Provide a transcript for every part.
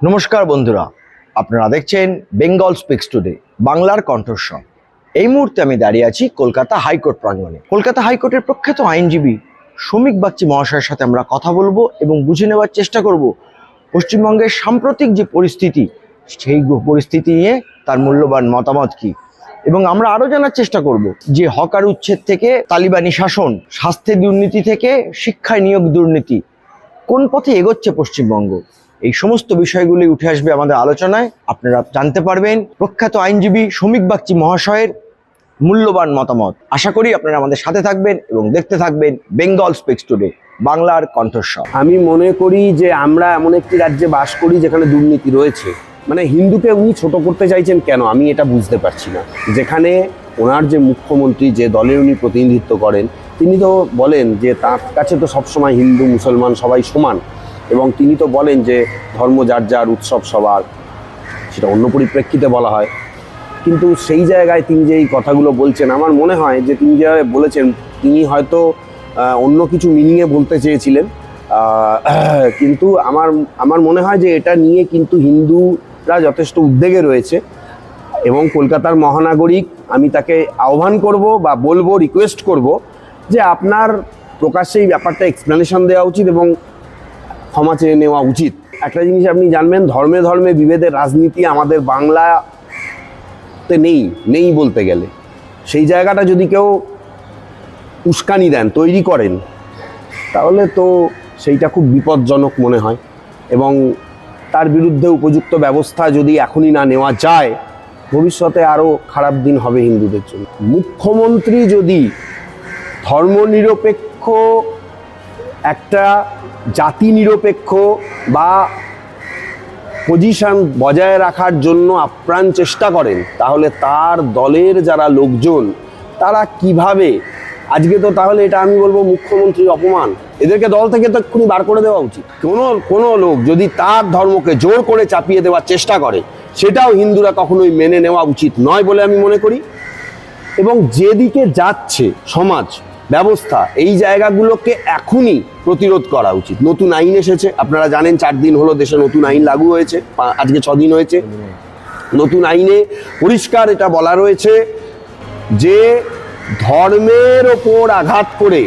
নমস্কার বন্ধুরা, আপনারা দেখছেন বেঙ্গল স্পিক্স টুডে, বাংলার কণ্ঠস্বর। এই মুহূর্তে আমি দাঁড়িয়ে আছি কলকাতা হাইকোর্ট প্রাঙ্গণে। কলকাতা হাইকোর্টের প্রখ্যাত আইনজীবী শ্রমিক বাগচি মহাশয়ের সাথে আমরা কথা বলবো এবং বুঝে নেওয়ার চেষ্টা করব পশ্চিমবঙ্গের সাম্প্রতিক যে পরিস্থিতি, সেই পরিস্থিতি নিয়ে তার মূল্যবান মতামত কি। এবং আমরা আরও জানার চেষ্টা করব যে হকার উচ্ছেদ থেকে তালিবানি শাসন, স্বাস্থ্যে দুর্নীতি থেকে শিক্ষায় নিয়োগ দুর্নীতি, কোন পথে এগোচ্ছে পশ্চিমবঙ্গ, এই সমস্ত বিষয়গুলি উঠে আসবে আমাদের আলোচনায়। আপনারা জানতে পারবেন প্রখ্যাত আইনজীবী শ্রমিক বাগচি মহাশয়ের মূল্যবান মতামত। আশা করি আপনারা আমাদের সাথে থাকবেন এবং দেখতে থাকবেন বেঙ্গল স্পিক্স টুডে, বাংলার কণ্ঠস্বর। আমি মনে করি যে আমরা এমন একটি রাজ্যে বাস করি যেখানে দুর্নীতি রয়েছে। মানে হিন্দুকে উনি ছোট করতে চাইছেন কেন, আমি এটা বুঝতে পারছি না। যেখানে ওনার যে মুখ্যমন্ত্রী, যে দলের উনি প্রতিনিধিত্ব করেন, তিনি তো বলেন যে তার কাছে তো সবসময় হিন্দু মুসলমান সবাই সমান, এবং তিনি তো বলেন যে ধর্ম যার যার, উৎসব সবার, সেটা অন্য পরিপ্রেক্ষিতে বলা হয়। কিন্তু সেই জায়গায় তিনি যে এই কথাগুলো বলছেন, আমার মনে হয় যে তিনি যেভাবে বলেছেন, তিনি হয়তো অন্য কিছু মিনিংয়ে বলতে চেয়েছিলেন। কিন্তু আমার মনে হয় যে এটা নিয়ে কিন্তু হিন্দুরা যথেষ্ট উদ্বেগে রয়েছে। এবং কলকাতার মহানাগরিক, আমি তাকে আহ্বান করব বা বলবো, রিকোয়েস্ট করব যে আপনার প্রকাশ্যে এই ব্যাপারটা এক্সপ্লেনেশন দেওয়া উচিত এবং ক্ষমা চেয়ে নেওয়া উচিত। একটা জিনিস আপনি জানবেন, ধর্মে ধর্মে বিভেদের রাজনীতি আমাদের বাংলাতে নেই বলতে গেলে। সেই জায়গাটা যদি কেউ উস্কানি দেন, তৈরি করেন, তাহলে তো সেইটা খুব বিপজ্জনক মনে হয়। এবং তার বিরুদ্ধে উপযুক্ত ব্যবস্থা যদি এখনই না নেওয়া যায়, ভবিষ্যতে আরও খারাপ দিন হবে হিন্দুদের জন্য। মুখ্যমন্ত্রী যদি ধর্মনিরপেক্ষ, একটা জাতি নিরপেক্ষ বা পজিশন বজায় রাখার জন্য আপ্রাণ চেষ্টা করেন, তাহলে তার দলের যারা লোকজন, তারা কিভাবে আজকে, তো তাহলে এটা আমি বলবো মুখ্যমন্ত্রীর অপমান। এদেরকে দল থেকে তো এক্ষুনি বার করে দেওয়া উচিত। কোনো লোক যদি তার ধর্মকে জোর করে চাপিয়ে দেওয়ার চেষ্টা করে, সেটাও হিন্দুরা কখনোই মেনে নেওয়া উচিত নয় বলে আমি মনে করি। এবং যেদিকে যাচ্ছে সমাজ ব্যবস্থা, এই জায়গাগুলোকে এখনই প্রতিরোধ করা উচিত। নতুন আইন এসেছে, আপনারা জানেন 4 দিন হলো দেশে নতুন আইন লাগু হয়েছে, আজকে 6 দিন হয়েছে। নতুন আইনে পরিষ্কার এটা বলা রয়েছে যে ধর্মের ওপর আঘাত করে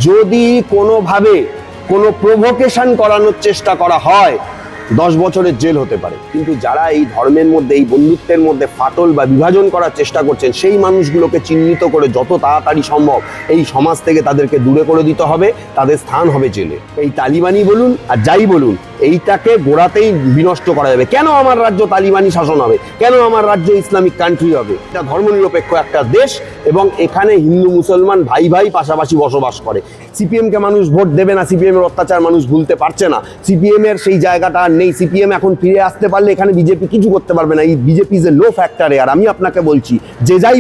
যদি কোনোভাবে কোনো প্রভোকেশন করানোর চেষ্টা করা হয়, 10 বছরের জেল হতে পারে। কিন্তু যারা এই ধর্মের মধ্যে, এই বন্ধুত্বের মধ্যে ফাটল বা বিভাজন করার চেষ্টা করছেন, সেই মানুষগুলোকে চিহ্নিত করে যত তাড়াতাড়ি সম্ভব এই সমাজ থেকে তাদেরকে দূরে করে দিতে হবে। তাদের স্থান হবে জেলে। এই তালিবানি বলুন আর যাই বলুন, এইটাকে গোড়াতেই বিনষ্ট করা যাবে। কেন আমার রাজ্য তালিবানি শাসন হবে? কেন আমার রাজ্য ইসলামিক কান্ট্রি হবে? এটা ধর্মনিরপেক্ষ একটা দেশ, এবং এখানে হিন্দু মুসলমান ভাই ভাই পাশাপাশি বসবাস করে। সিপিএমকে মানুষ ভোট দেবে না, সিপিএম এর অত্যাচার মানুষ ভুলতে পারছে না। সিপিএম এর সেই জায়গাটা আর নেই। সিপিএম এখন ফিরে আসতে পারলে এখানে বিজেপি কিছু করতে পারবে না। এই বিজেপি ইজ এ লো ফ্যাক্টরে। আর আমি আপনাকে বলছি, যে যাই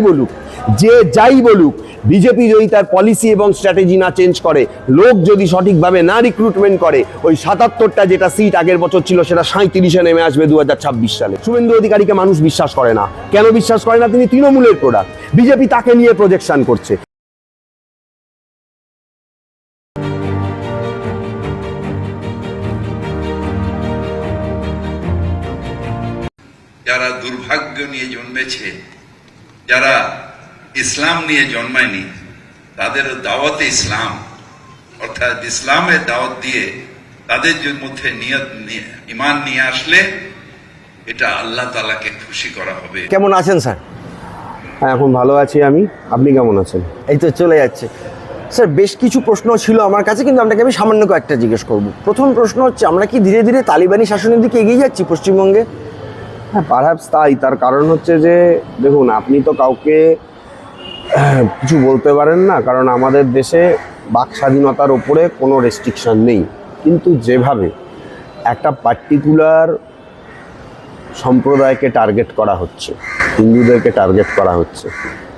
বলুক, বিজেপি যদি তার পলিসি এবং স্ট্র্যাটেজি না চেঞ্জ করে, লোক যদি সঠিকভাবে না রিক্রুটমেন্ট করে, ওই 77টা যেটা সিট আগের বছর ছিল, সেটা 37-এ নেমে আসবে 2026 সালে। শুভেন্দু অধিকারীকে মানুষ বিশ্বাস করে না। কেন বিশ্বাস করে না? তিনি তৃণমূলের প্রোডাক্ট। বিজেপি তাকে নিয়ে প্রজেকশন করছে। যারা দুর্ভাগ্য নিয়ে জন্মেছে, যারা ইসলাম নিয়ে জন্মায়নি, তাদের দাওয়াতে ইসলাম, অর্থাৎ ইসলামের দাওয়াত দিয়ে তাদের মধ্যে ঈমান নিয়ে আসলে এটা আল্লাহ তাআলাকে খুশি করা হবে। কেমন আছেন স্যার? এখন ভালো আছি আমি। আপনি কেমন আছেন? এই তো চলে যাচ্ছে স্যার। বেশ কিছু প্রশ্ন ছিল আমার কাছে, কিন্তু আপনাকে আমি সামান্য কয়েকটা জিজ্ঞেস করব। প্রথম প্রশ্ন হচ্ছে, আমরা কি ধীরে ধীরে তালিবানি শাসনের দিকে এগিয়ে যাচ্ছি পশ্চিমবঙ্গে? হ্যাঁ, পারহ্যাপস তাই। তার কারণ হচ্ছে যে, দেখুন, আপনি তো কাউকে কিছু বলতে পারেন না, কারণ আমাদের দেশে বাক স্বাধীনতার ওপরে কোনো রেস্ট্রিকশন নেই। কিন্তু যেভাবে একটা পার্টিকুলার সম্প্রদায়কে টার্গেট করা হচ্ছে, হিন্দুদেরকে টার্গেট করা হচ্ছে,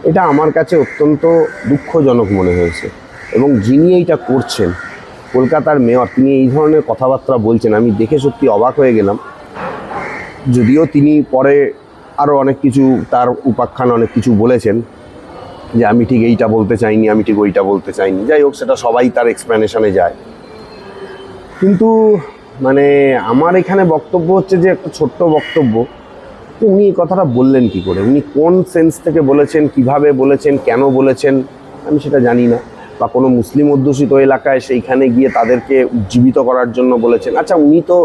এটা আমার কাছে অত্যন্ত দুঃখজনক মনে হয়েছে। এবং যিনি এইটা করছেন, কলকাতার মেয়র, তিনি এই ধরনের কথাবার্তা বলছেন, আমি দেখে সত্যি অবাক হয়ে গেলাম। যদিও তিনি পরে আরও অনেক কিছু, তার উপাখ্যান অনেক কিছু বলেছেন যে আমি ঠিক এইটা বলতে চাইনি, আমি ঠিক ওইটা বলতে চাইনি। যাই হোক, সেটা সবাই তার এক্সপ্লেনেশনে যায়। কিন্তু মানে আমার এখানে বক্তব্য হচ্ছে যে একটা ছোট্ট বক্তব্য, তো উনি এই কথাটা বললেন কি করে, উনি কোন সেন্স থেকে বলেছেন, কিভাবে বলেছেন, কেন বলেছেন আমি সেটা জানি না, বা কোনো মুসলিম অধ্যুষিত এলাকায় সেইখানে গিয়ে তাদেরকে উজ্জীবিত করার জন্য বলেছেন। আচ্ছা, উনি তো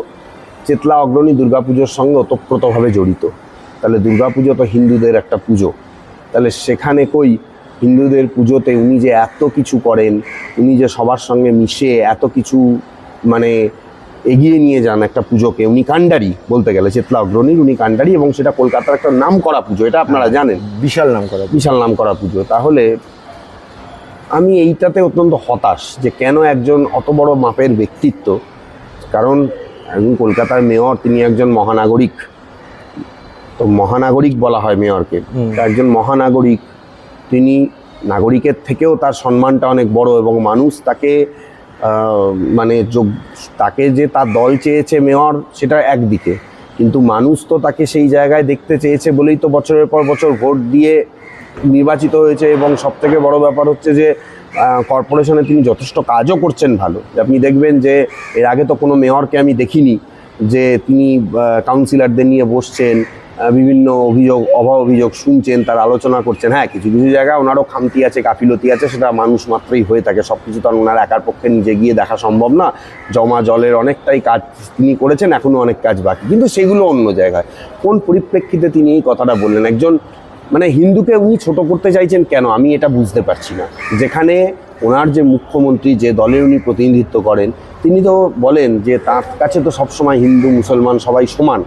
চেতলা অগ্রণী দুর্গাপুজোর সঙ্গে ওতপ্রোতভাবে জড়িত, তাহলে দুর্গাপুজো তো হিন্দুদের একটা পুজো, তাহলে সেখানে কই হিন্দুদের পুজোতে উনি যে এত কিছু করেন, উনি যে সবার সঙ্গে মিশে এত কিছু মানে এগিয়ে নিয়ে যান একটা পুজোকে, উনি কাণ্ডারি বলতে গেলে, চেতলা অগ্রণীর উনি কাণ্ডারি, এবং সেটা কলকাতার একটা নাম করা পুজো, এটা আপনারা জানেন, বিশাল নাম করা। বিশাল নাম করা পুজো। তাহলে আমি এইটাতে অত্যন্ত হতাশ যে কেন একজন অত বড় মাপের ব্যক্তিত্ব, কারণ একজন কলকাতার মেয়র, তিনি একজন মহানাগরিক, তো মহানাগরিক বলা হয় মেয়রকে, একজন মহানাগরিক, তিনি নাগরিকের থেকেও তার সম্মানটা অনেক বড়, এবং মানুষ তাকে মানে তাকে যে তার দল চেয়েছে মেয়র সেটা একদিকে, কিন্তু মানুষ তো তাকে সেই জায়গায় দেখতে চেয়েছে বলেই তো বছরের পর বছর ভোট দিয়ে নির্বাচিত হয়েছে। এবং সবথেকে বড় ব্যাপার হচ্ছে যে কর্পোরেশনে তিনি যথেষ্ট কাজও করছেন ভালো। আপনি দেখবেন যে এর আগে তো কোনো মেয়রকে আমি দেখিনি যে তিনি কাউন্সিলরদের নিয়ে বসছেন, বিভিন্ন অভিযোগ অভিযোগ শুনছেন, তার আলোচনা করছেন। হ্যাঁ, কিছু কিছু জায়গায় ওনারও খামতি আছে, গাফিলতি আছে, সেটা মানুষ মাত্রই হয়ে থাকে, সব কিছু তো আর ওনার একার পক্ষে নিজে গিয়ে দেখা সম্ভব না। জমা জলের অনেকটাই কাজ তিনি করেছেন, এখনও অনেক কাজ বাকি, কিন্তু সেগুলো অন্য জায়গায়। কোন পরিপ্রেক্ষিতে তিনি এই কথাটা বললেন? একজন মানে হিন্দুকে উনি ছোট করতে চাইছেন কেন, আমি এটা বুঝতে পারছি না। যেখানে ওনার যে মুখ্যমন্ত্রী, যে দলের উনি প্রতিনিধিত্ব করেন, তিনি তো বলেন যে তার কাছে তো সবসময় হিন্দু মুসলমান সবাই সমান,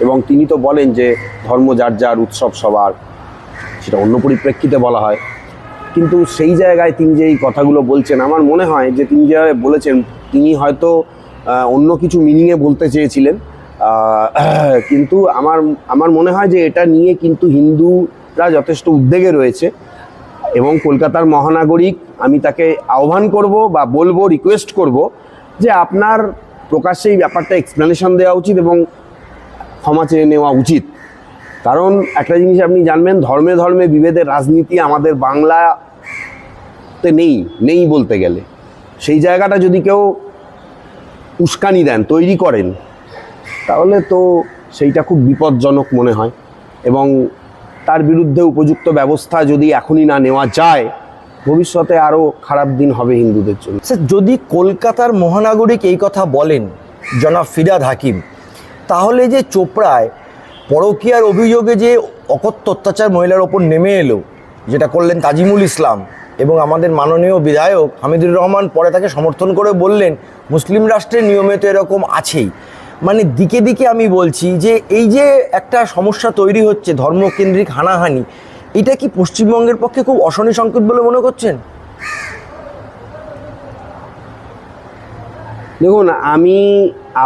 এবং তিনি তো বলেন যে ধর্ম যার যার, উৎসব সবার, সেটা অন্য পরিপ্রেক্ষিতে বলা হয়। কিন্তু সেই জায়গায় তিনি যে এই কথাগুলো বলছেন, আমার মনে হয় যে তিনি যেভাবে বলেছেন, তিনি হয়তো অন্য কিছু মিনিংয়ে বলতে চেয়েছিলেন, কিন্তু আমার মনে হয় যে এটা নিয়ে কিন্তু হিন্দুরা যথেষ্ট উদ্বেগে রয়েছে। এবং কলকাতার মহানাগরিক, আমি তাকে আহ্বান করব বা বলবো, রিকোয়েস্ট করব যে আপনার প্রকাশ্যে এই ব্যাপারটা এক্সপ্লেনেশন দেওয়া উচিত এবং ক্ষমা চেয়ে নেওয়া উচিত। কারণ একটা জিনিস আপনি জানবেন, ধর্মে ধর্মে বিভেদের রাজনীতি আমাদের বাংলাতে নেই বলতে গেলে। সেই জায়গাটা যদি কেউ উস্কানি দেন, তৈরি করেন, তাহলে তো সেইটা খুব বিপজ্জনক মনে হয়, এবং তার বিরুদ্ধে উপযুক্ত ব্যবস্থা যদি এখনই না নেওয়া যায়, ভবিষ্যতে আরও খারাপ দিন হবে হিন্দুদের জন্য। স্যার, যদি কলকাতার মহানাগরিক এই কথা বলেন, জনাব ফিরহাদ হাকিম, তাহলে যে চোপড়ায় পরকীয়ার অভিযোগে যে অকথ্য অত্যাচার মহিলার ওপর নেমে এলো, যেটা করলেন তাজিমুল ইসলাম, এবং আমাদের মাননীয় বিধায়ক হামিদুর রহমান পরে তাকে সমর্থন করে বললেন মুসলিম রাষ্ট্রের নিয়মে তো এরকম আছেই, মানে দিকে দিকে আমি বলছি যে এই যে একটা সমস্যা তৈরি হচ্ছে ধর্মকেন্দ্রিক হানাহানি, এটা কি পশ্চিমবঙ্গের পক্ষে খুব অশনি সংকেত বলে মনে করছেন? দেখুন, আমি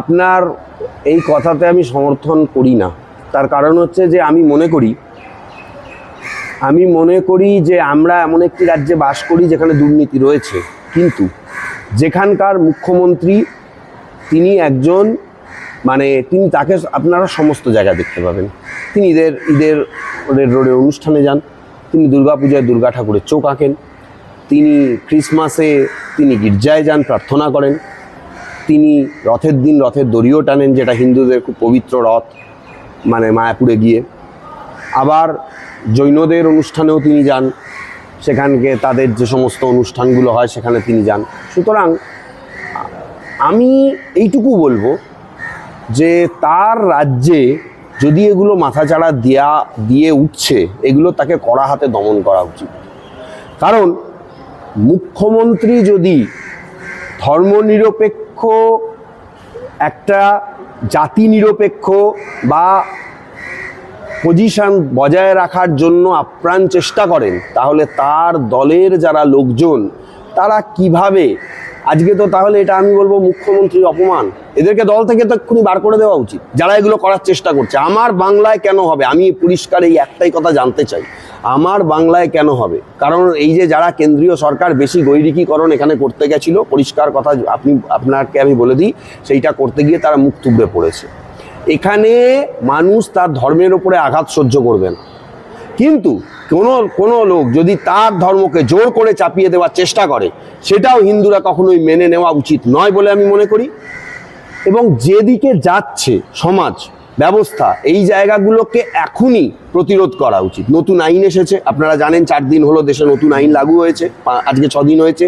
আপনার এই কথাতে আমি সমর্থন করি না। তার কারণ হচ্ছে যে আমি মনে করি যে আমরা এমন একটি রাজ্যে বাস করি যেখানে দুর্নীতি রয়েছে, কিন্তু যেখানকার মুখ্যমন্ত্রী তিনি একজন তিনি তাকে আপনারা সমস্ত জায়গায় দেখতে পাবেন। তিনি ঈদের রেড রোডে অনুষ্ঠানে যান, তিনি দুর্গাপূজায় দুর্গা ঠাকুরের চোখ আঁকেন, তিনি ক্রিসমাসে তিনি গির্জায় যান, প্রার্থনা করেন, তিনি রথের দিন রথের দড়িও টানেন, যেটা হিন্দুদের খুব পবিত্র রথ, মায়াপুরে গিয়ে। আবার জৈনদের অনুষ্ঠানেও তিনি যান, সেখানকে তাদের যে সমস্ত অনুষ্ঠানগুলো হয় সেখানে তিনি যান। সুতরাং আমি এইটুকু বলবো যে তার রাজ্যে যদি এগুলো মাথাচাড়া দিয়ে উঠছে, এগুলো তাকে কড়া হাতে দমন করা উচিত। কারণ মুখ্যমন্ত্রী যদি ধর্মনিরপেক্ষ, একটা জাতি নিরপেক্ষ বা পজিশন বজায় রাখার জন্য আপ্রাণ চেষ্টা করেন, তাহলে তার দলের যারা লোকজন তারা কিভাবে, আজকে তো তাহলে এটা আমি বলবো মুখ্যমন্ত্রীর অপমান, এদেরকে দল থেকে তো এক্ষুনি বার করে দেওয়া উচিত যারা এগুলো করার চেষ্টা করছে। আমার বাংলায় কেন হবে, আমি পরিষ্কার এই একটাই কথা জানতে চাই, আমার বাংলায় কেন হবে? কারণ এই যে যারা কেন্দ্রীয় সরকার বেশি গৈরিকীকরণ এখানে করতে গেছিল, পরিষ্কার কথা আপনাকে আমি বলে দিই, সেইটা করতে গিয়ে তারা মুখ থুবড়ে পড়েছে। এখানে মানুষ তার ধর্মের উপরে আঘাত সহ্য করবে না, কিন্তু কোনো লোক যদি তার ধর্মকে জোর করে চাপিয়ে দেওয়ার চেষ্টা করে, সেটাও হিন্দুরা কখনোই মেনে নেওয়া উচিত নয় বলে আমি মনে করি। এবং যেদিকে যাচ্ছে সমাজ ব্যবস্থা, এই জায়গাগুলোকে এখনই প্রতিরোধ করা উচিত। নতুন আইন এসেছে, আপনারা জানেন 4 দিন হলো দেশে নতুন আইন লাগু হয়েছে, আজকে 6 দিন হয়েছে।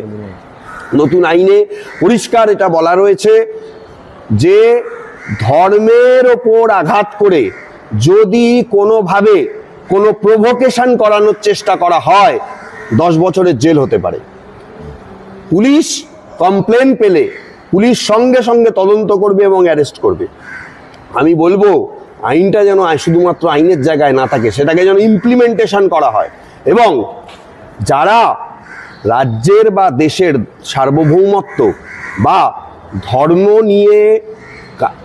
নতুন আইনে পরিষ্কার এটা বলা রয়েছে যে ধর্মের ওপর আঘাত করে যদি কোনোভাবে কোনো প্রভোকেশন করানোর চেষ্টা করা হয় 10 বছরের জেল হতে পারে। পুলিশ কমপ্লেন পেলে পুলিশ সঙ্গে সঙ্গে তদন্ত করবে এবং অ্যারেস্ট করবে। আমি বলবো আইনটা যেন শুধুমাত্র আইনের জায়গায় না থাকে, সেটাকে যেন ইমপ্লিমেন্টেশন করা হয় এবং যারা রাজ্যের বা দেশের সার্বভৌমত্ব বা ধর্ম নিয়ে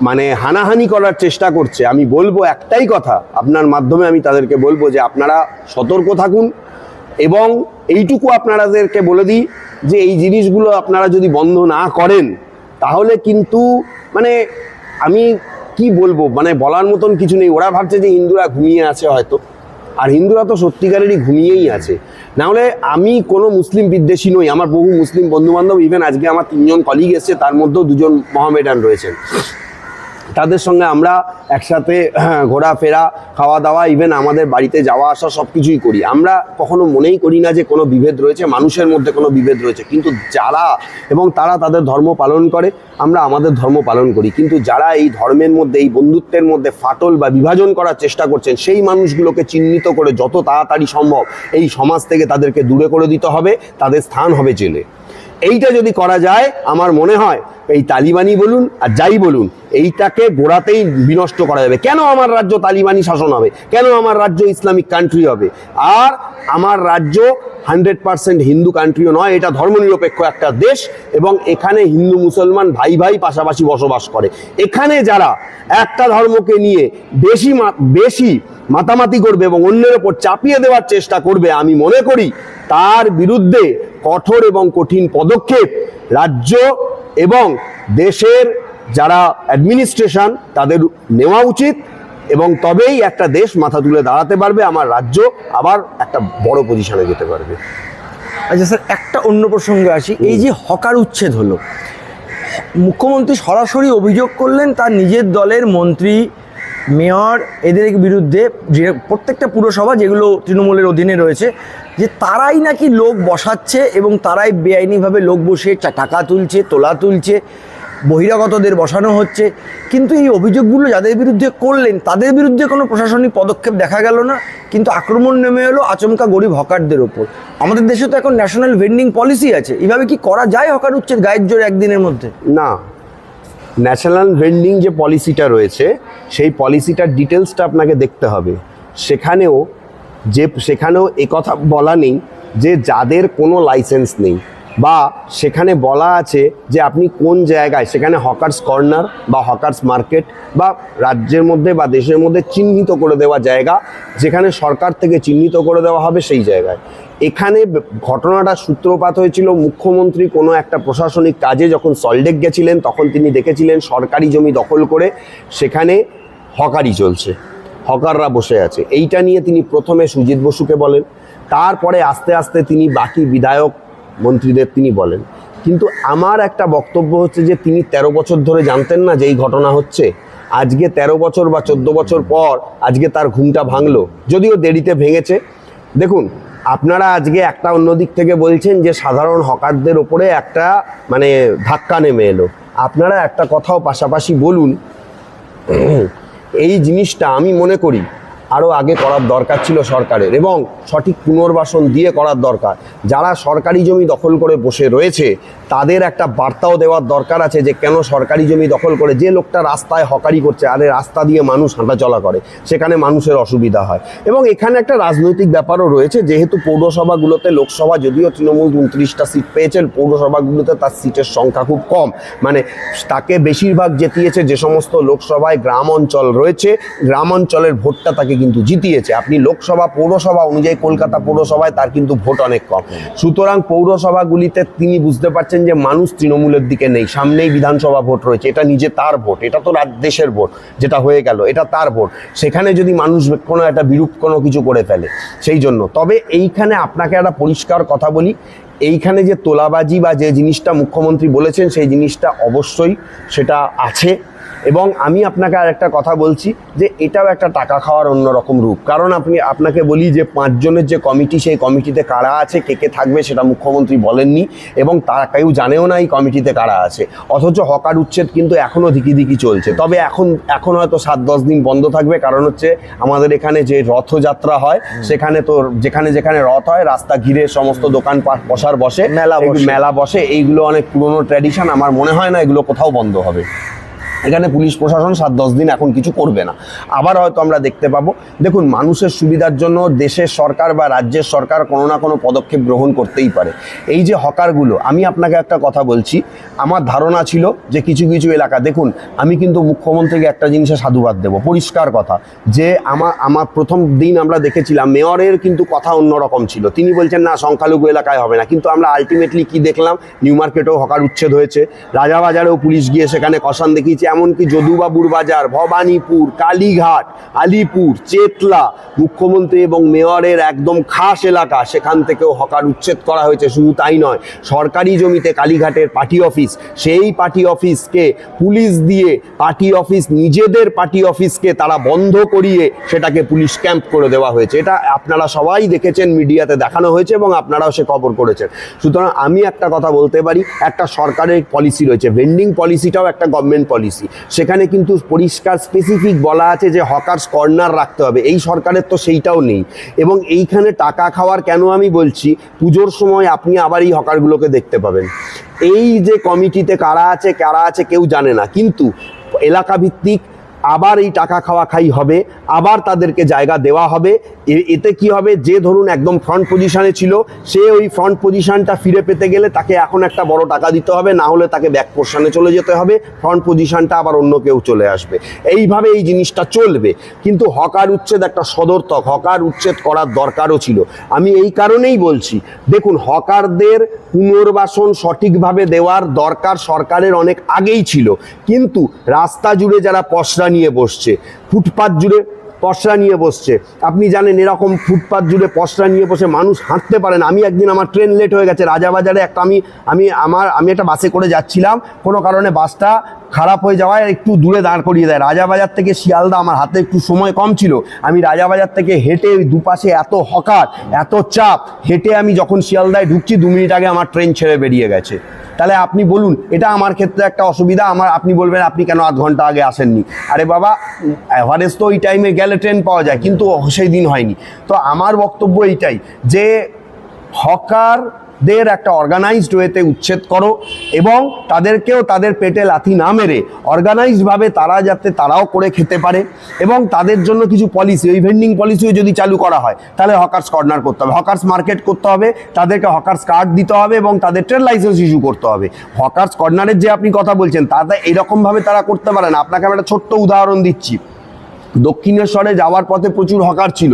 মানে হানাহানি করার চেষ্টা করছে, আমি বলবো একটাই কথা, আপনার মাধ্যমে আমি তাদেরকে বলবো যে আপনারা সতর্ক থাকুন এবং এইটুকু আপনাদেরকে বলে দিই যে এই জিনিসগুলো আপনারা যদি বন্ধ না করেন তাহলে কিন্তু মানে আমি কি বলবো, মানে বলার মতন কিছু নেই। ওরা ভাবছে যে হিন্দুরা ঘুমিয়ে আছে হয়তো, আর হিন্দুরা তো সত্যিকারেরই ঘুমিয়েই আছে। নাহলে আমি কোনো মুসলিম বিদ্বেষী নই, আমার বহু মুসলিম বন্ধুবান্ধব, ইভেন আজকে আমার 3 জন কলিগ এসছে, তার মধ্যেও 2 জন মোহামেডান রয়েছেন। তাদের সঙ্গে আমরা একসাথে ঘোরাফেরা, খাওয়া দাওয়া, ইভেন আমাদের বাড়িতে যাওয়া আসা সব কিছুই করি। আমরা কখনো মনেই করি না যে কোনো বিভেদ রয়েছে, মানুষের মধ্যে কোনো বিভেদ রয়েছে। কিন্তু যারা এবং তারা তাদের ধর্ম পালন করে, আমরা আমাদের ধর্ম পালন করি। কিন্তু যারা এই ধর্মের মধ্যে, এই বন্ধুত্বের মধ্যে ফাটল বা বিভাজন করার চেষ্টা করছেন, সেই মানুষগুলোকে চিহ্নিত করে যত তাড়াতাড়ি সম্ভব এই সমাজ থেকে তাদেরকে দূরে করে দিতে হবে, তাদের স্থান হবে জেলে। এইটা যদি করা যায়, আমার মনে হয় এই তালিবানি বলুন আর যাই বলুন, এইটাকে গোড়াতেই বিনষ্ট করা যাবে। কেন আমার রাজ্য তালিবানি শাসন হবে? কেন আমার রাজ্য ইসলামিক কান্ট্রি হবে? আর আমার রাজ্য 100% হিন্দু কান্ট্রিও নয়, এটা ধর্মনিরপেক্ষ একটা দেশ এবং এখানে হিন্দু মুসলমান ভাই ভাই পাশাপাশি বসবাস করে। এখানে যারা একটা ধর্মকে নিয়ে বেশি মাতামাতি করবে এবং অন্যের ওপর চাপিয়ে দেওয়ার চেষ্টা করবে, আমি মনে করি তার বিরুদ্ধে কঠোর এবং কঠিন পদক্ষেপ রাজ্য এবং দেশের যারা অ্যাডমিনিস্ট্রেশন তাদের নেওয়া উচিত এবং তবেই একটা দেশ মাথা তুলে দাঁড়াতে পারবে, আমার রাজ্য আবার একটা বড় পজিশনে যেতে পারবে। আচ্ছা স্যার, একটা অন্য প্রসঙ্গে আসি। এই যে হকার উচ্ছেদ হলো, মুখ্যমন্ত্রী সরাসরি অভিযোগ করলেন তার নিজের দলের মন্ত্রী, মেয়র, এদের বিরুদ্ধে, যে প্রত্যেকটা পুরসভা যেগুলো তৃণমূলের অধীনে রয়েছে, যে তারাই নাকি লোক বসাচ্ছে এবং তারাই বেআইনিভাবে লোক বসিয়ে টাকা তুলছে, তোলা তুলছে, বহিরাগতদের বসানো হচ্ছে। কিন্তু এই অভিযোগগুলো যাদের বিরুদ্ধে করলেন তাদের বিরুদ্ধে কোনো প্রশাসনিক পদক্ষেপ দেখা গেল না, কিন্তু আক্রমণ নেমে এলো আচমকা গরিব হকারদের ওপর। আমাদের দেশে তো এখন ন্যাশনাল ভেন্ডিং পলিসি আছে, এভাবে কি করা যায় হকার উচ্ছেদ গায়ের জোর একদিনের মধ্যে? না, ন্যাশনাল ভেন্ডিং যে পলিসিটা রয়েছে সেই পলিসিটার ডিটেলসটা আপনাকে দেখতে হবে। সেখানেও একথা বলা নেই যে যাদের কোনো লাইসেন্স নেই, বা সেখানে বলা আছে যে আপনি কোন জায়গায়, সেখানে হকার্স কর্নার বা হকার্স মার্কেট বা রাজ্যের মধ্যে বা দেশের মধ্যে চিহ্নিত করে দেওয়া জায়গা, যেখানে সরকার থেকে চিহ্নিত করে দেওয়া হবে সেই জায়গায়। এখানে ঘটনাটা সূত্রপাত হয়েছিল মুখ্যমন্ত্রী কোনো একটা প্রশাসনিক কাজে যখন সল্টলেক গেছিলেন, তখন তিনি দেখেছিলেন সরকারি জমি দখল করে সেখানে হকারি চলছে, হকাররা বসে আছে। এইটা নিয়ে তিনি প্রথমে সুজিত বসুকে বলেন, তারপরে আস্তে আস্তে তিনি বাকি বিধায়ক মন্ত্রীদের তিনি বলেন। কিন্তু আমার একটা বক্তব্য হচ্ছে যে তিনি 13 বছর ধরে জানতেন না যে এই ঘটনা হচ্ছে। আজকে 13 বছর বা 14 বছর পর আজকে তার ঘুমটা ভাঙলো, যদিও দেরিতে ভেঙেছে। দেখুন, আপনারা আজকে একটা অন্য দিক থেকে বলছেন যে সাধারণ হকারদের ওপরে একটা মানে ধাক্কা নেমে এলো। আপনারা একটা কথাও পাশাপাশি বলুন, এই জিনিসটা আমি মনে করি আরও আগে করার দরকার ছিল সরকারের, এবং সঠিক পুনর্বাসন দিয়ে করার দরকার। যারা সরকারি জমি দখল করে বসে রয়েছে তাদের একটা বার্তাও দেওয়ার দরকার আছে যে কেন সরকারি জমি দখল করে। যে লোকটা রাস্তায় হকারি করছে, আরে রাস্তা দিয়ে মানুষ হাঁটাচলা করে, সেখানে মানুষের অসুবিধা হয়। এবং এখানে একটা রাজনৈতিক ব্যাপারও রয়েছে, যেহেতু পৌরসভাগুলোতে, লোকসভা যদিও তৃণমূল 29টা সিট পেয়েছেন, পৌরসভাগুলোতে তার সিটের সংখ্যা খুব কম, মানে তাকে বেশিরভাগ জিতিয়েছে যে সমস্ত লোকসভায় গ্রাম অঞ্চল রয়েছে, গ্রাম অঞ্চলের ভোটটা তাকে কিন্তু জিতিয়েছে। আপনি লোকসভা পৌরসভা অনুযায়ী কলকাতা পৌরসভায় তার কিন্তু ভোট অনেক কম। সুতরাং পৌরসভাগুলিতে তিনি বুঝতে পারছেন যে মানুষ তৃণমূলের দিকে নেই, সামনেই বিধানসভা ভোট রয়েছে, এটা নিজে তার ভোট, এটা তো দেশের ভোট যেটা হয়ে গেল, এটা তার ভোট। সেখানে যদি মানুষ কোনো একটা বিরূপ কোনো কিছু করে ফেলে, সেই জন্য। তবে এইখানে আপনাকে একটা পরিষ্কার কথা বলি, এইখানে যে তোলাবাজি বা যে জিনিসটা মুখ্যমন্ত্রী বলেছেন সেই জিনিসটা অবশ্যই সেটা আছে। এবং আমি আপনাকে আর একটা কথা বলছি যে এটাও একটা টাকা খাওয়ার অন্যরকম রূপ। কারণ আপনাকে বলি যে 5 জনের যে কমিটি, সেই কমিটিতে কারা আছে, কে কে থাকবে সেটা মুখ্যমন্ত্রী বলেননি এবং তারা কেউ জানেও না এই কমিটিতে কারা আছে। অথচ হকার উচ্ছেদ কিন্তু এখনও ধিকি চলছে। তবে এখন হয়তো 7-10 দিন বন্ধ থাকবে, কারণ হচ্ছে আমাদের এখানে যে রথযাত্রা হয় সেখানে তো যেখানে রথ হয় রাস্তা ঘিরে সমস্ত দোকান বসে, মেলা বসে। এইগুলো অনেক পুরনো ট্র্যাডিশন, আমার মনে হয় না এগুলো কোথাও বন্ধ হবে। এখানে পুলিশ প্রশাসন 7-10 দিন এখন কিছু করবে না, আবার হয়তো আমরা দেখতে পাবো। দেখুন, মানুষের সুবিধার জন্য দেশের সরকার বা রাজ্যের সরকার কোনো না কোনো পদক্ষেপ গ্রহণ করতেই পারে। এই যে হকারগুলো, আমি আপনাকে একটা কথা বলছি, আমার ধারণা ছিল যে কিছু কিছু এলাকা, দেখুন আমি কিন্তু মুখ্যমন্ত্রীকে একটা জিনিসে সাধুবাদ দেবো, পরিষ্কার কথা, যে আমার প্রথম দিন আমরা দেখেছিলাম মেয়রের কিন্তু কথা অন্যরকম ছিল। তিনি বলছেন না সংখ্যালঘু এলাকায় হবে না, কিন্তু আমরা আলটিমেটলি কি দেখলাম, নিউ মার্কেটেও হকার উচ্ছেদ হয়েছে, রাজাবাজারেও পুলিশ গিয়ে সেখানে কষান দেখিয়েছে। এমনকি যদুবাবুর বাজার, ভবানীপুর, কালীঘাট, আলিপুর, চেতলা, মুখ্যমন্ত্রী এবং মেয়রের একদম খাস এলাকা, সেখান থেকেও হকার উচ্ছেদ করা হয়েছে। শুধু তাই নয়, সরকারি জমিতে কালীঘাটের পার্টি অফিস, সেই পার্টি অফিসকে পুলিশ দিয়ে নিজেদের পার্টি অফিসকে তারা বন্ধ করিয়ে সেটাকে পুলিশ ক্যাম্প করে দেওয়া হয়েছে। এটা আপনারা সবাই দেখেছেন, মিডিয়াতে দেখানো হয়েছে এবং আপনারাও সে খবর করেছেন। সুতরাং আমি একটা কথা বলতে পারি, একটা সরকারের পলিসি রয়েছে, ভেন্ডিং পলিসিটাও একটা গভর্নমেন্ট পলিসি। সেখানে কিন্তু পরিষ্কার স্পেসিফিক বলা আছে যে হকার্স কর্নার রাখতে হবে। এই সরকারের তো সেইটাও নেই। এবং এইখানে টাকা খাওয়ার কেন আমি বলছি, পুজোর সময় আপনি আবার এই হকারগুলোকে দেখতে পাবেন। এই যে কমিটিতে কারা আছে কেউ জানে না, কিন্তু এলাকা ভিত্তিক আবার এই টাকা খাই হবে, আবার তাদেরকে জায়গা দেওয়া হবে। এতে কি হবে, যে ধরুন একদম ফ্রন্ট পজিশনে ছিল, সে ওই ফ্রন্ট পজিশনটা ফিরে পেতে গেলে তাকে এখন একটা বড় টাকা দিতে হবে, না হলে তাকে ব্যাক পোর্শনে চলে যেতে হবে, ফ্রন্ট পজিশনটা আবার অন্য কেউ চলে আসবে। এইভাবে এই জিনিসটা চলবে। কিন্তু হকার উচ্ছেদ একটা সদর্থক, হকার উচ্ছেদ করার দরকারও ছিল। আমি এই কারণেই বলছি, দেখুন পরিবারদের পুনর্বাসন সঠিকভাবে দেওয়ার দরকার সরকারের অনেক আগেই ছিল, কিন্তু রাস্তা জুড়ে যারা পসরা নিয়ে বসছে, ফুটপাত জুড়ে পসরা নিয়ে বসছে, আপনি জানেন এরকম ফুটপাত জুড়ে পসরা নিয়ে বসে মানুষ হাঁটতে পারে না। আমি একদিন আমার ট্রেন লেট হয়ে গেছে, রাজাবাজারে একটা আমি একটা বাসে করে যাচ্ছিলাম, কোনো কারণে বাসটা খারাপ হয়ে যাওয়ায় একটু দূরে দাঁড় করিয়ে দেয়। রাজাবাজার থেকে শিয়ালদা আমার হাতে একটু সময় কম ছিল, আমি রাজাবাজার থেকে হেঁটে ওই দুপাশে এত হকার, এত চাপ, হেঁটে আমি যখন শিয়ালদায় ঢুকছি 2 মিনিট আগে আমার ট্রেন ছেড়ে বেরিয়ে গেছে। তাহলে আপনি বলুন, এটা আমার ক্ষেত্রে একটা অসুবিধা। আপনি বলবেন আপনি কেন আধ ঘন্টা আগে আসেননি? আরে বাবা, এভারেজ তো ওই টাইমে গেলে ট্রেন পাওয়া যায়, কিন্তু সেই দিন হয়নি। তো আমার বক্তব্য এইটাই যে হকারদের একটা অর্গানাইজড ওয়েতে উচ্ছেদ করো এবং তাদেরকেও তাদের পেটে লাথি না মেরে অর্গানাইজডভাবে তারাও করে খেতে পারে। এবং তাদের জন্য কিছু পলিসি, ওই ভেন্ডিং পলিসিও যদি চালু করা হয়, তাহলে হকার্স কর্নার করতে হবে, হকার্স মার্কেট করতে হবে, তাদেরকে হকার্স কার্ড দিতে হবে এবং তাদের ট্রেড লাইসেন্স ইস্যু করতে হবে। হকার্স কর্নারের যে আপনি কথা বলছেন, তাতে এরকমভাবে তারা করতে পারে না। আপনাকে আমি একটা ছোট্ট উদাহরণ দিচ্ছি। দক্ষিণেশ্বরে যাওয়ার পথে প্রচুর হকার ছিল,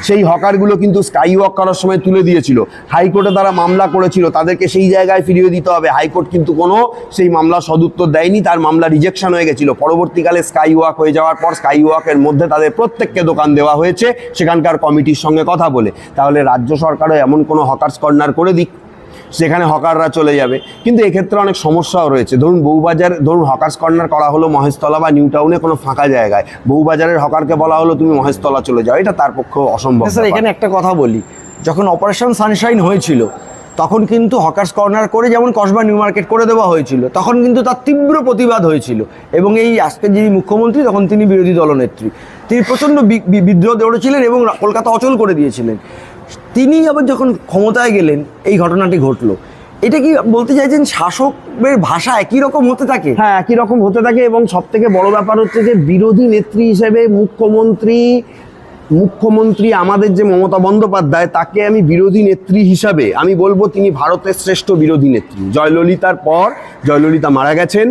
সেই হকারগুলো কিন্তু স্কাই ওয়াক করার সময় তুলে দিয়েছিল। হাইকোর্টে তারা মামলা করেছিল, তাদেরকে সেই জায়গায় ফিরিয়ে দিতে হবে। হাইকোর্ট কিন্তু কোনো সেই মামলা সদুত্তর দেয়নি, তার মামলা রিজেকশন হয়ে গেছিল। পরবর্তীকালে স্কাই ওয়াক হয়ে যাওয়ার পর স্কাই ওয়াকের মধ্যে তাদের প্রত্যেককে দোকান দেওয়া হয়েছে সেখানকার কমিটির সঙ্গে কথা বলে। তাহলে রাজ্য সরকারও এমন কোনো হকার্স কর্নার করে দিক, সেখানে হকাররা চলে যাবে। কিন্তু এক্ষেত্রে অনেক সমস্যাও রয়েছে। ধরুন হকার্স কর্নার করা হলো মহেশতলা বা নিউ টাউনে কোনো ফাঁকা জায়গায়, বউবাজারের হকারকে বলা হলো তুমি মহেশতলা চলে যাও, এটা তার পক্ষে অসম্ভব। স্যার, এখানে একটা কথা বলি, যখন অপারেশন সানশাইন হয়েছিল তখন কিন্তু হকার্স কর্নার করে যেমন কসবা নিউ মার্কেট করে দেওয়া হয়েছিল, তখন কিন্তু তার তীব্র প্রতিবাদ হয়েছিল। এবং এই আজকে যিনি মুখ্যমন্ত্রী, তখন তিনি বিরোধী দলনেত্রী, তিনি প্রচণ্ড বিদ্রোহ দৌড়েছিলেন এবং কলকাতা অচল করে দিয়েছিলেন। তিনি আবার যখন ক্ষমতায় গেলেন এই ঘটনাটি ঘটলো। এটা কি বলতে চাইছেন শাসকের ভাষা একই রকম হতে থাকে? হ্যাঁ, একই রকম হতে থাকে। এবং সব থেকে বড় ব্যাপার হচ্ছে যে বিরোধী নেত্রী হিসেবে মুখ্যমন্ত্রী আমাদের যে মমতা বন্দ্যোপাধ্যায়, তাকে আমি বিরোধী নেত্রী হিসাবে আমি বলবো তিনি ভারতের শ্রেষ্ঠ বিরোধী নেত্রী। জয়ললিতার পর, জয়ললিতা মারা গেছেন,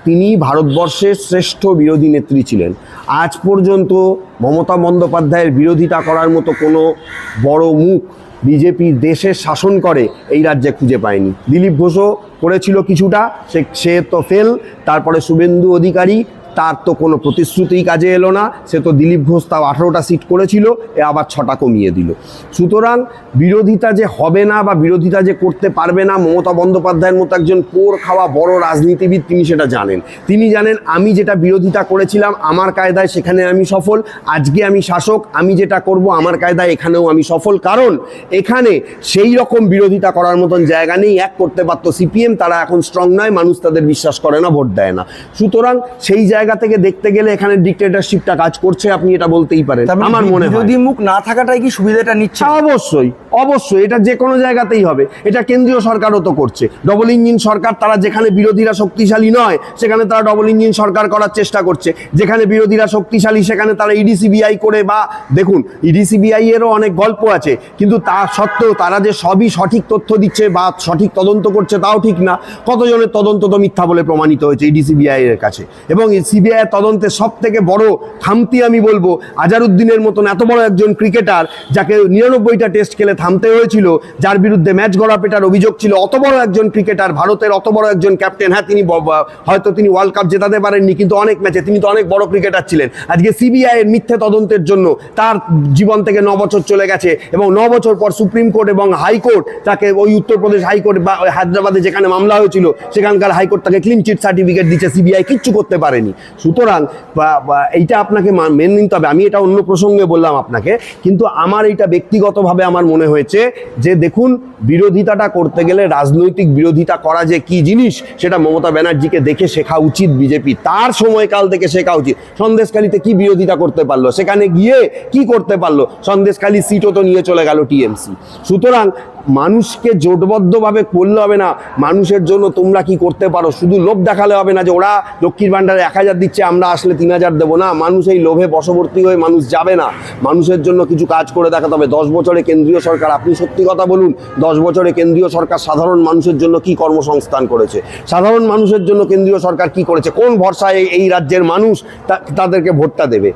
তিনি ভারতবর্ষের শ্রেষ্ঠ বিরোধী নেত্রী ছিলেন। আজ পর্যন্ত মমতা বন্দ্যোপাধ্যায়ের বিরোধিতা করার মতো কোনো বড় মুখ বিজেপি দেশের শাসন করে এই রাজ্যে খুঁজে পায়নি। দিলীপ ঘোষও করেছিল কিছুটা, সে তো ফেল। তারপরে শুভেন্দু অধিকারী, তার তো কোনো প্রতিশ্রুতিই কাজে এলো না। সে তো দিলীপ ঘোষ তাও 18টা সিট করেছিল, এ আবার 6টা কমিয়ে দিল। সুতরাং বিরোধিতা যে হবে না বা বিরোধিতা যে করতে পারবে না, মমতা বন্দ্যোপাধ্যায়ের মতো একজন পোড় খাওয়া বড় রাজনীতিবিদ তিনি সেটা জানেন। তিনি জানেন আমি যেটা বিরোধিতা করেছিলাম আমার কায়দায় সেখানে আমি সফল, আজকে আমি শাসক, আমি যেটা করব আমার কায়দায় এখানেও আমি সফল। কারণ এখানে সেই রকম বিরোধিতা করার মতন জায়গা নেই। এক করতে পারতো সিপিএম, তারা এখন স্ট্রং নয়, মানুষ তাদের বিশ্বাস করে না, ভোট দেয় না। সুতরাং সেই জায়গা থেকে দেখতে গেলে এখানে ডিক্টেটরশিপটা কাজ করছে, আপনি এটা বলতেই পারেন। আমার মনে হয় বিরোধী মুখ না থাকাটাই কি সুবিধাটা নিচ্ছে? অবশ্যই অবশ্যই, এটা যে কোনো জায়গাতেই হবে। এটা কেন্দ্রীয় সরকারও তো করছে। ডবল ইঞ্জিন সরকার, তারা যেখানে বিরোধীরা শক্তিশালী নয় সেখানে তারা ডবল ইঞ্জিন সরকার করার চেষ্টা করছে, যেখানে বিরোধীরা শক্তিশালী সেখানে তারা ইডি সিবিআই করে, বা দেখুন ইডি সিবিআই এরও অনেক গল্প আছে, কিন্তু তা সত্ত্বেও তারা যে সবই সঠিক তথ্য দিচ্ছে বা সঠিক তদন্ত করছে তাও ঠিক না। কতজনের তদন্ত তো মিথ্যা বলে প্রমাণিত হয়েছে ইডি সিবিআই এর কাছে। এবং সিবিআই এর তদন্তের সব থেকে বড় খামতি আমি বলবো, আজহারউদ্দিনের মতন এত বড় একজন ক্রিকেটার যাকে 99টা টেস্ট খেলে থামতে হয়েছিল, যার বিরুদ্ধে ম্যাচ গড়া পেটার অভিযোগ ছিল, অত বড় একজন ক্রিকেটার, ভারতের অত বড় একজন ক্যাপ্টেন, হ্যাঁ তিনি হয়তো তিনি ওয়ার্ল্ড কাপ জেতাতে পারেননি, কিন্তু অনেক ম্যাচে তিনি তো অনেক বড় ক্রিকেটার ছিলেন। আজকে সিবিআই এর মিথ্যে তদন্তের জন্য তার জীবন থেকে 9 বছর চলে গেছে, এবং 9 বছর পর সুপ্রিম কোর্ট এবং হাইকোর্ট তাকে, ওই উত্তরপ্রদেশ হাইকোর্ট বা হায়দ্রাবাদে যেখানে মামলা হয়েছিল সেখানকার হাইকোর্ট তাকে ক্লিন চিট সার্টিফিকেট দিচ্ছে, সিবিআই কিচ্ছু করতে পারেনি। সুতরাং এইটা আপনাকে মেনে নিতে হবে। আমি এটা অন্য প্রসঙ্গে বললাম আপনাকে, কিন্তু আমার এইটা ব্যক্তিগতভাবে আমার মনে হয়েছে যে দেখুন, বিরোধিতাটা করতে গেলে রাজনৈতিক বিরোধিতা করা যে কি জিনিস সেটা মমতা ব্যানার্জিকে দেখে শেখা উচিত বিজেপি, তার সময়কাল থেকে শেখা উচিত। সন্দেশখালীতে কি বিরোধিতা করতে পারলো, সেখানে গিয়ে কি করতে পারলো, সন্দেশখালী সিটও তো নিয়ে চলে গেল টিএমসি। সুতরাং মানুষকে জোটবদ্ধভাবে করলে হবে না, মানুষের জন্য তোমরা কি করতে পারো, শুধু লোভ দেখালে হবে না যে ওরা লক্ষ্মীর ভাণ্ডারে 1000 দিচ্ছে আমরা আসলে 3000 দেবো না। মানুষ এই লোভে বশবর্তী হয়ে মানুষ যাবে না, মানুষের জন্য কিছু কাজ করে দেখাতে হবে। 10 বছরে কেন্দ্রীয় সরকার, আপনি সত্যি কথা বলুন, 10 বছরে কেন্দ্রীয় সরকার সাধারণ মানুষের জন্য কি কর্মসংস্থান করেছে, সাধারণ মানুষের জন্য কেন্দ্রীয় সরকার কি করেছে, কোন ভরসায় এই রাজ্যের মানুষ তাদেরকে ভোটটা দেবে,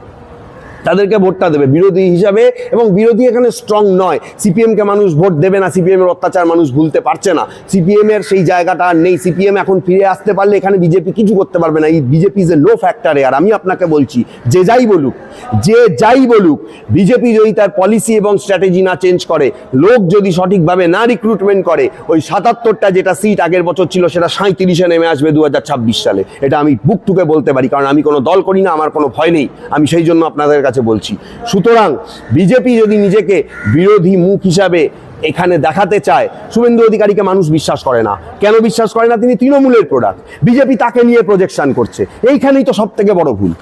তাদেরকে ভোটটা দেবে বিরোধী হিসাবে। এবং বিরোধী এখানে স্ট্রং নয়, সিপিএমকে মানুষ ভোট দেবে না, সিপিএম এর অত্যাচার মানুষ ভুলতে পারছে না, সিপিএম এর সেই জায়গাটা আর নেই। সিপিএম এখন ফিরে আসতে পারলে এখানে বিজেপি কিছু করতে পারবে না। এই বিজেপি ইজ এ নো ফ্যাক্টরে। আর আমি আপনাকে বলছি, যে যাই বলুক, বিজেপি যদি তার পলিসি এবং স্ট্র্যাটেজি না চেঞ্জ করে, লোক যদি সঠিকভাবে না রিক্রুটমেন্ট করে, ওই 77টা যেটা সিট আগের বছর ছিল সেটা 37-এ নেমে আসবে 2026 সালে। এটা আমি বুক টুকে বলতে পারি, কারণ আমি কোনো দল করি না, আমার কোনো ভয় নেই, আমি সেই জন্য আপনাদের কাছে বলছি। সুতরাং বিজেপি যদি নিজেকে বিরোধী মুখ হিসাবে এখানে দেখাতে চায়, শুভেন্দু অধিকারীকে মানুষ বিশ্বাস করে না। কেন বিশ্বাস করে না? তিনি তৃণমূলের প্রোডাক্ট, বিজেপি তাকে নিয়ে প্রজেকশন করছে। এইখানেই তো সব থেকে বড় ভুল,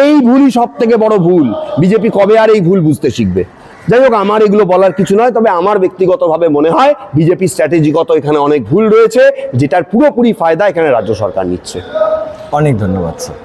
এই ভুলই সব থেকে বড় ভুল। বিজেপি কবে আর এই ভুল বুঝতে শিখবে? যাই হোক, আমার এগুলো বলার কিছু নয়, তবে আমার ব্যক্তিগতভাবে মনে হয় বিজেপি স্ট্র্যাটেজিগত এখানে অনেক ভুল রয়েছে, যেটার পুরোপুরি ফায়দা এখানে রাজ্য সরকার নিচ্ছে। অনেক ধন্যবাদ স্যার।